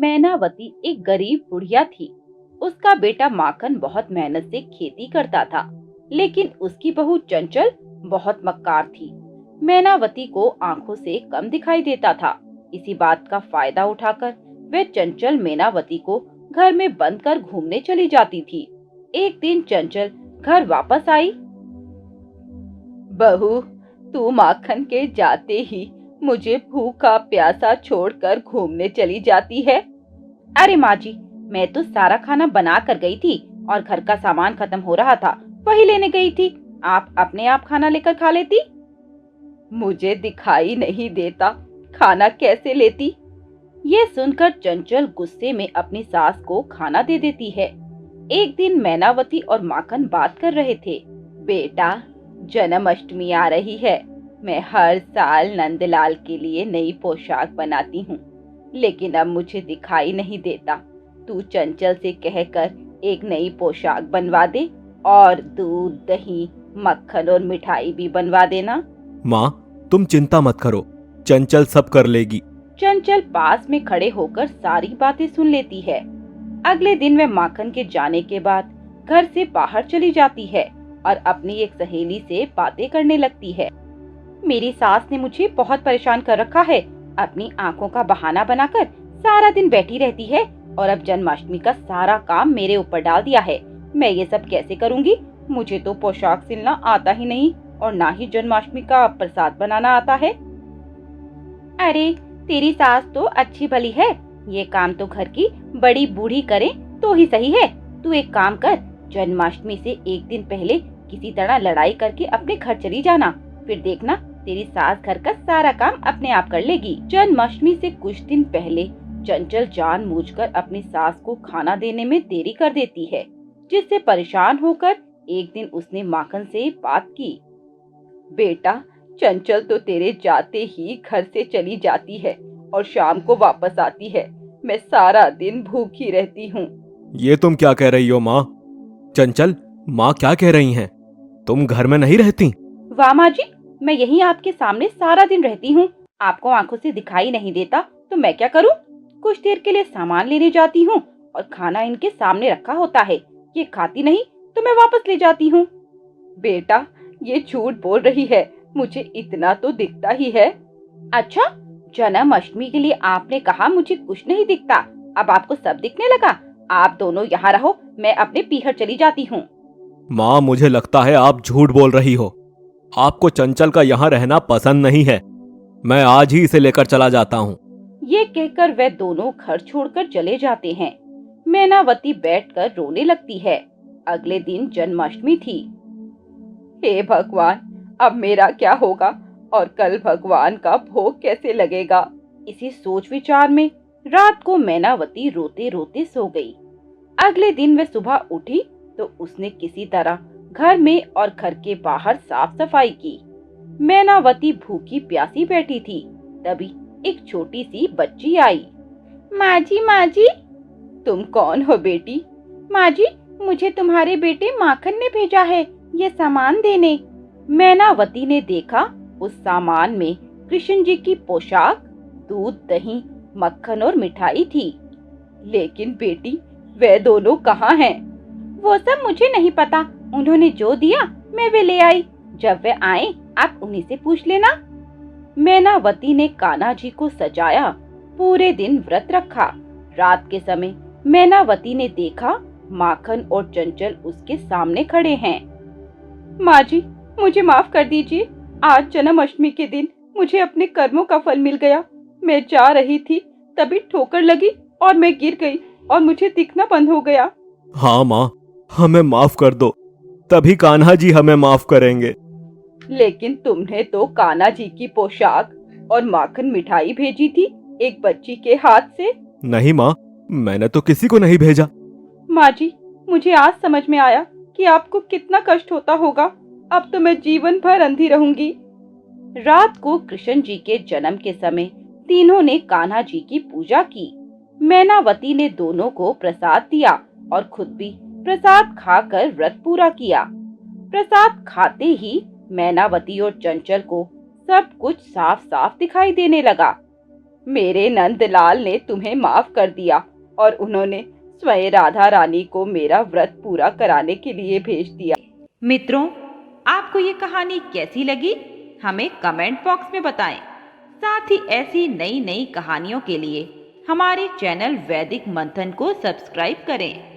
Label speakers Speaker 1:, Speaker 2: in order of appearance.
Speaker 1: मैनावती एक गरीब बुढ़िया थी। उसका बेटा माखन बहुत मेहनत से खेती करता था, लेकिन उसकी बहू चंचल बहुत मक्कार थी। मैनावती को आंखों से कम दिखाई देता था। इसी बात का फायदा उठाकर वह चंचल मैनावती को घर में बंद कर घूमने चली जाती थी। एक दिन चंचल घर वापस आई। बहू, तू माखन के जाते ही मुझे भूखा प्यासा छोड़कर घूमने चली जाती है। अरे माँ जी, मैं तो सारा खाना बना कर गई थी और घर का सामान खत्म हो रहा था, वही लेने गई थी। आप अपने आप खाना लेकर खा लेती। मुझे दिखाई नहीं देता, खाना कैसे लेती? ये सुनकर चंचल गुस्से में अपनी सास को खाना दे देती है। एक दिन मैनावती और माखन बात कर रहे थे। बेटा, जन्माष्टमी आ रही है। मैं हर साल नंदलाल के लिए नई पोशाक बनाती हूँ, लेकिन अब मुझे दिखाई नहीं देता। तू चंचल से कहकर एक नई पोशाक बनवा दे और दूध, दही, मक्खन और मिठाई भी बनवा देना।
Speaker 2: माँ, तुम चिंता मत करो, चंचल सब कर लेगी।
Speaker 1: चंचल पास में खड़े होकर सारी बातें सुन लेती है। अगले दिन वह माखन के जाने के बाद घर से बाहर चली जाती है और अपनी एक सहेली से बातें करने लगती है। मेरी सास ने मुझे बहुत परेशान कर रखा है। अपनी आंखों का बहाना बनाकर सारा दिन बैठी रहती है और अब जन्माष्टमी का सारा काम मेरे ऊपर डाल दिया है। मैं ये सब कैसे करूँगी? मुझे तो पोशाक सिलना आता ही नहीं और ना ही जन्माष्टमी का प्रसाद बनाना आता है। अरे, तेरी सास तो अच्छी भली है। ये काम तो घर की बड़ी बूढ़ी करे तो ही सही है। तू एक काम कर, जन्माष्टमी से एक दिन पहले किसी तरह लड़ाई करके अपने घर चली जाना। फिर देखना, तेरी सास घर का सारा काम अपने आप कर लेगी। जन्माष्टमी से कुछ दिन पहले चंचल जानबूझकर अपनी सास को खाना देने में देरी कर देती है, जिससे परेशान होकर एक दिन उसने माखन से बात की। बेटा, चंचल तो तेरे जाते ही घर से चली जाती है और शाम को वापस आती है। मैं सारा दिन भूखी रहती हूँ।
Speaker 2: ये तुम क्या कह रही हो माँ? चंचल, माँ क्या कह रही हैं? तुम घर में नहीं रहती?
Speaker 1: वाह माँ जी, मैं यहीं आपके सामने सारा दिन रहती हूँ। आपको आंखों से दिखाई नहीं देता तो मैं क्या करूँ? कुछ देर के लिए सामान लेने जाती हूँ और खाना इनके सामने रखा होता है। ये खाती नहीं तो मैं वापस ले जाती हूँ। बेटा, ये झूठ बोल रही है। मुझे इतना तो दिखता ही है। अच्छा, जन्माष्टमी के लिए आपने कहा मुझे कुछ नहीं दिखता, अब आपको सब दिखने लगा। आप दोनों यहाँ रहो, मैं अपने पीहर चली जाती हूँ।
Speaker 2: माँ, मुझे लगता है आप झूठ बोल रही हो। आपको चंचल का यहाँ रहना पसंद नहीं है। मैं आज ही इसे लेकर चला जाता हूँ।
Speaker 1: ये कहकर वे दोनों घर छोड़कर चले जाते हैं। मैनावती बैठकर रोने लगती है। अगले दिन जन्माष्टमी थी। हे भगवान, अब मेरा क्या होगा और कल भगवान का भोग कैसे लगेगा? इसी सोच विचार में रात को मैनावती रोते रोते सो गई। अगले दिन वह सुबह उठी तो उसने किसी तरह घर में और घर के बाहर साफ सफाई की। मैनावती भूखी प्यासी बैठी थी। तभी एक छोटी सी बच्ची आई। माँ जी, तुम कौन हो बेटी? माँ जी, मुझे तुम्हारे बेटे माखन ने भेजा है ये सामान देने। मैनावती ने देखा उस सामान में कृष्ण जी की पोशाक, दूध, दही, मक्खन और मिठाई थी। लेकिन बेटी, वे दोनों कहाँ हैं? वो सब मुझे नहीं पता। उन्होंने जो दिया मैं वे ले आई। जब वे आए आप उन्हीं से पूछ लेना। मैनावती ने कान्हा जी को सजाया, पूरे दिन व्रत रखा। रात के समय मैनावती ने देखा माखन और चंचल उसके सामने खड़े हैं। माँ जी, मुझे माफ कर दीजिए। आज जन्माष्टमी के दिन मुझे अपने कर्मों का फल मिल गया। मैं जा रही थी तभी ठोकर लगी और मैं गिर गई और मुझे दिखना बंद हो गया।
Speaker 2: हाँ माँ, हमें माफ कर दो, तभी कान्हा जी हमें माफ करेंगे।
Speaker 1: लेकिन तुमने तो कान्हा जी की पोशाक और माखन मिठाई भेजी थी एक बच्ची के हाथ से।
Speaker 2: नहीं माँ, मैंने तो किसी को नहीं भेजा।
Speaker 1: माँ जी, मुझे आज समझ में आया कि आपको कितना कष्ट होता होगा। अब तो मैं जीवन भर अंधी रहूंगी। रात को कृष्ण जी के जन्म के समय तीनों ने कान्हा जी की पूजा की। मैनावती ने दोनों को प्रसाद दिया और खुद भी प्रसाद खाकर व्रत पूरा किया। प्रसाद खाते ही मैनावती और चंचल को सब कुछ साफ साफ दिखाई देने लगा। मेरे नंदलाल ने तुम्हें माफ कर दिया और उन्होंने स्वयं राधा रानी को मेरा व्रत पूरा कराने के लिए भेज दिया।
Speaker 3: मित्रों, आपको ये कहानी कैसी लगी हमें कमेंट बॉक्स में बताएं। साथ ही ऐसी नई नई कहानियों के लिए हमारे चैनल वैदिक मंथन को सब्सक्राइब करें।